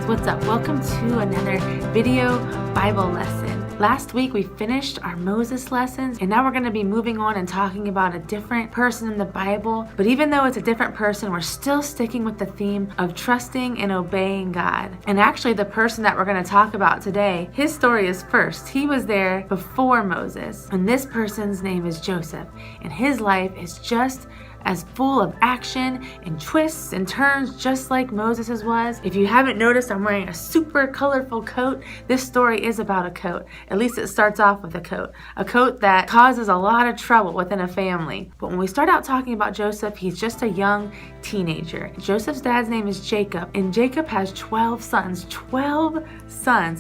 guys, what's up? Welcome to another video Bible lesson. Last week we finished our Moses lessons, and now we're going to be moving on and talking about a different person in the Bible. But even though it's a different person, we're still sticking with the theme of trusting and obeying God. And actually, the person that we're going to talk about today, his story is first. He was there before Moses, and this person's name is Joseph, and his life is just as full of action and twists and turns just like Moses's was. If you haven't noticed, I'm wearing a super colorful coat. This story is about a coat. At least it starts off with a coat that causes a lot of trouble within a family. But when we start out talking about Joseph, he's just a young teenager. Joseph's dad's name is Jacob, and Jacob has 12 sons,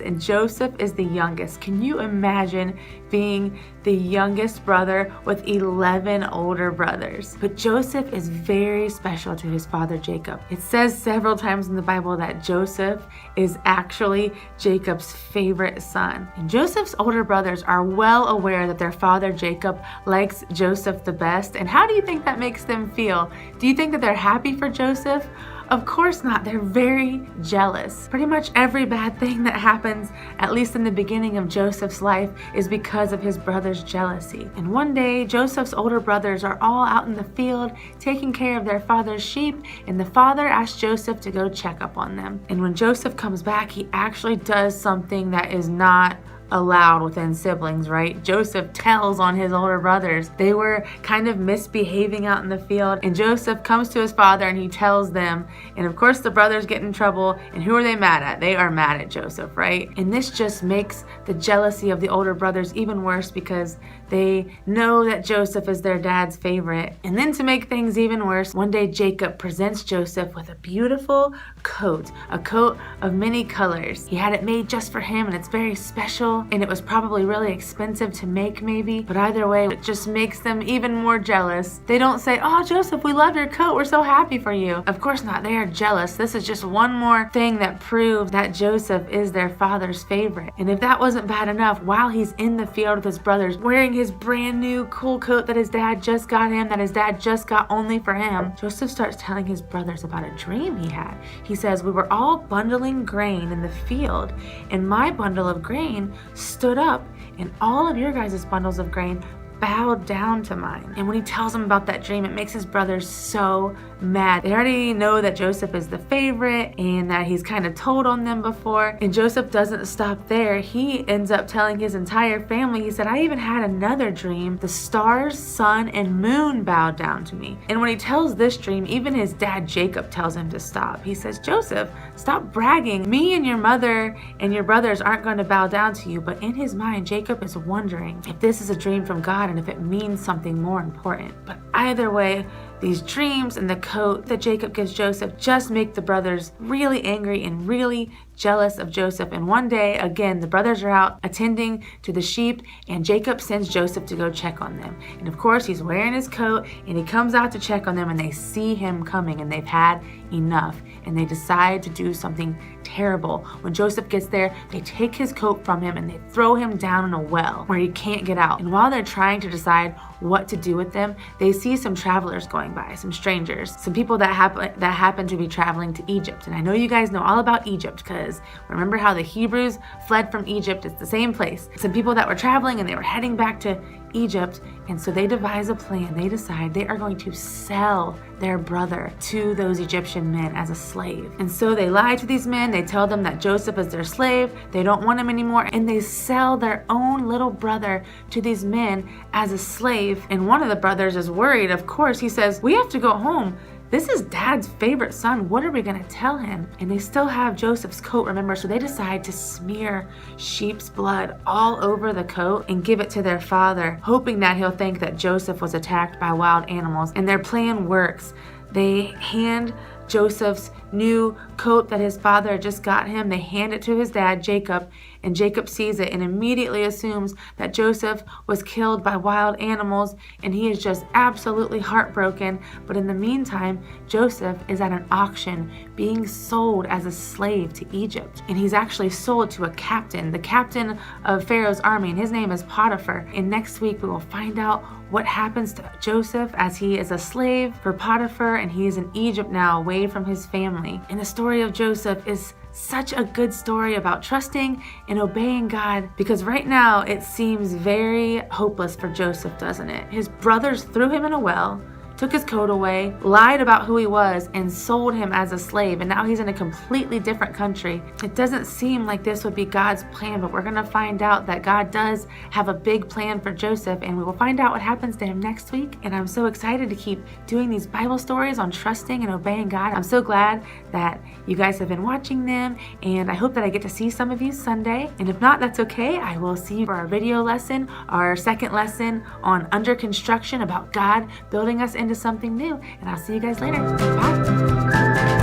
and Joseph is the youngest. Can you imagine being the youngest brother with 11 older brothers? But Joseph is very special to his father Jacob. It says several times in the Bible that Joseph is actually Jacob's favorite son. And Joseph's older brothers are well aware that their father Jacob likes Joseph the best. And how do you think that makes them feel? Do you think that they're happy for Joseph? Of course not. They're very jealous. Pretty much every bad thing that happens, at least in the beginning of Joseph's life, is because of his brother's jealousy. And one day, Joseph's older brothers are all out in the field taking care of their father's sheep, and the father asks Joseph to go check up on them. And when Joseph comes back, he actually does something that is not allowed within siblings, right? Joseph tells on his older brothers. They were kind of misbehaving out in the field, and Joseph comes to his father and he tells them, and of course the brothers get in trouble, and who are they mad at? They are mad at Joseph, right? And this just makes the jealousy of the older brothers even worse because they know that Joseph is their dad's favorite. And then to make things even worse, one day Jacob presents Joseph with a beautiful coat, a coat of many colors. He had it made just for him, and it's very special, and it was probably really expensive to make maybe, but either way, it just makes them even more jealous. They don't say, "Oh, Joseph, we love your coat. We're so happy for you." Of course not. They are jealous. This is just one more thing that proves that Joseph is their father's favorite. And if that wasn't bad enough, while he's in the field with his brothers, wearing his brand new cool coat that his dad just got him, that his dad just got only for him, Joseph starts telling his brothers about a dream he had. He says, "We were all bundling grain in the field, and my bundle of grain stood up, and all of your guys' bundles of grain bowed down to mine." And when he tells them about that dream, it makes his brothers so mad. They already know that Joseph is the favorite and that he's kind of told on them before. And Joseph doesn't stop there. He ends up telling his entire family, he said, "I even had another dream. The stars, sun, and moon bowed down to me." And when he tells this dream, even his dad Jacob tells him to stop. He says, "Joseph, stop bragging. Me and your mother and your brothers aren't going to bow down to you." But in his mind, Jacob is wondering if this is a dream from God and if it means something more important. But either way, these dreams and the coat that Jacob gives Joseph just make the brothers really angry and really jealous of Joseph. And one day, again, the brothers are out attending to the sheep, and Jacob sends Joseph to go check on them. And of course, he's wearing his coat, and he comes out to check on them, and they see him coming, and they've had enough, and they decide to do something terrible. When Joseph gets there, they take his coat from him, and they throw him down in a well where he can't get out. And while they're trying to decide what to do with them, they see some travelers going by, some strangers, some people that happen to be traveling to Egypt. And I know you guys know all about Egypt because remember how the Hebrews fled from Egypt? It's the same place. Some people that were traveling and they were heading back to Egypt, and so they devise a plan. They decide they are going to sell their brother to those Egyptian men as a slave. And so they lie to these men. They tell them that Joseph is their slave. They don't want him anymore, and they sell their own little brother to these men as a slave. And one of the brothers is worried, of course. He says, "We have to go home. This is Dad's favorite son. What are we going to tell him?" And they still have Joseph's coat, remember? So they decide to smear sheep's blood all over the coat and give it to their father, hoping that he'll think that Joseph was attacked by wild animals. And their plan works. They hand Joseph's new coat that his father just got him. They hand it to his dad, Jacob, and Jacob sees it and immediately assumes that Joseph was killed by wild animals, and he is just absolutely heartbroken. But in the meantime, Joseph is at an auction being sold as a slave to Egypt, and he's actually sold to a captain, the captain of Pharaoh's army, and his name is Potiphar. And next week we will find out what happens to Joseph as he is a slave for Potiphar and he is in Egypt now, away from his family. And the story of Joseph is such a good story about trusting and obeying God, because right now it seems very hopeless for Joseph, doesn't it? His brothers threw him in a well, took his coat away, lied about who he was, and sold him as a slave, and now he's in a completely different country. It doesn't seem like this would be God's plan, but we're going to find out that God does have a big plan for Joseph, and we will find out what happens to him next week. And I'm so excited to keep doing these Bible stories on trusting and obeying God. I'm so glad that you guys have been watching them, and I hope that I get to see some of you Sunday. And if not, that's okay. I will see you for our video lesson, our second lesson on under construction, about God building us into something new. And I'll see you guys later. Bye.